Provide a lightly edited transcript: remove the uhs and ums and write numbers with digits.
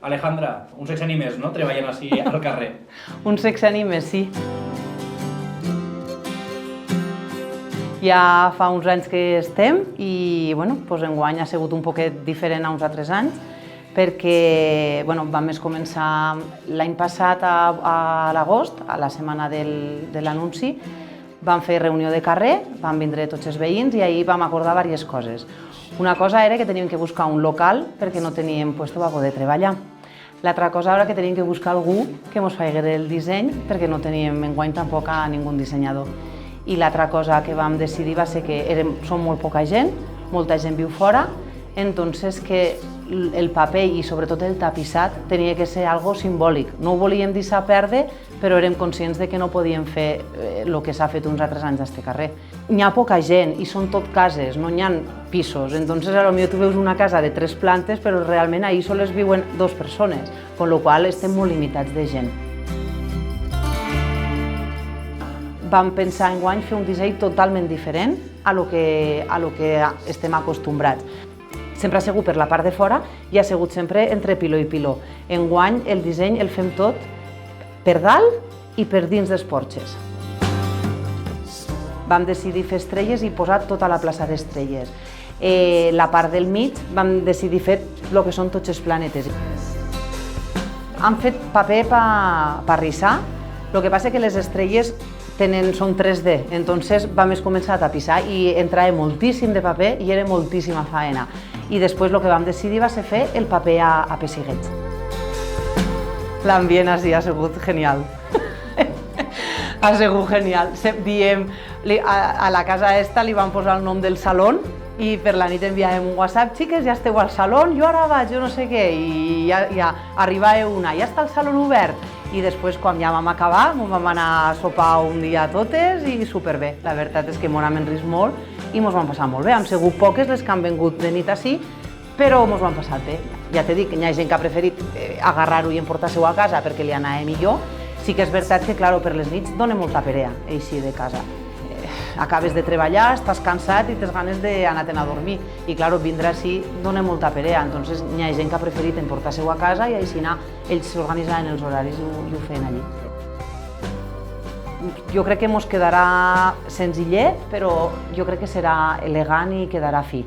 Alejandra, un sexeni més, no? Treballant així al carrer. Un sexeni més, sí. Ja fa uns anys que estem i enguany ha sigut un poquet diferent a uns altres anys perquè vam començar l'any passat a l'agost, a la setmana de l'anunci, vam fer reunió de carrer, van vindre tots els veïns i ahir vam acordar diverses coses. Una cosa era que teníem que buscar un local perquè no teníem lloc per poder treballar. L'altra cosa era que teníem que buscar algú que ens faci el disseny perquè no teníem enguany tampoc a ningú dissenyador. I l'altra cosa que vam decidir va ser que som molt poca gent, molta gent viu fora, entonces que el paper i sobretot el tapissat tenia que ser algo simbòlic. No ho volíem deixar perdre, però érem conscients de que no podíem fer el que s'ha fet uns altres anys a este carrer. N'hi ha poca gent i són tot cases, no n'hi ha pisos. Entonces, potser tu veus una casa de 3 plantes, però realment ahí sols viuen 2 persones, con lo qual estem molt limitats de gent. Vam pensar enguany fer un disseny totalment diferent a lo que estem acostumbrats. Sempre ha sigut per la part de fora i ha sigut sempre entre piló i piló. Enguany el disseny el fem tot per dalt i per dins dels porxes. Vam decidir fer estrelles i posar tota la plaça d'estrelles. La part del mig vam decidir fer el que són tots els planetes. Han fet paper per rissar, el que passa que les estrelles són 3D, entonces vam començar a tapissar i entrava moltíssim de paper i era moltíssima faena. I després el que vam decidir va ser fer el paper a pessiguets. L'ambient així ha sigut genial. Ha sigut genial. Diem, a la casa esta li vam posar el nom del saló i per la nit enviàvem un WhatsApp, xiques, ja esteu al saló, jo ara vaig, jo no sé què, i ja arribava una, ja està el saló obert. I després, quan ja vam acabar, vam anar a sopar un dia totes i superbé. La veritat és que ens hem enrist molt i ens vam passar molt bé. Han sigut poques les que han vingut de nit així, però ens vam passar bé. Ja t'he dit que hi ha gent que ha preferit agarrar-ho i emportar-se-ho a casa perquè li anava millor. Sí que és veritat que, clar, per les nits dona molta perea, així de casa. Acabes de treballar, estàs cansat i tens ganes d'anar-te'n a dormir. I, clar, vindre així dona molta perea. Entonces, hi ha gent que ha preferit emportar-se-ho a casa i així ells s'organitzaven els horaris i ho feien allí. Jo crec que ens quedarà senzillet, però jo crec que serà elegant i quedarà fi.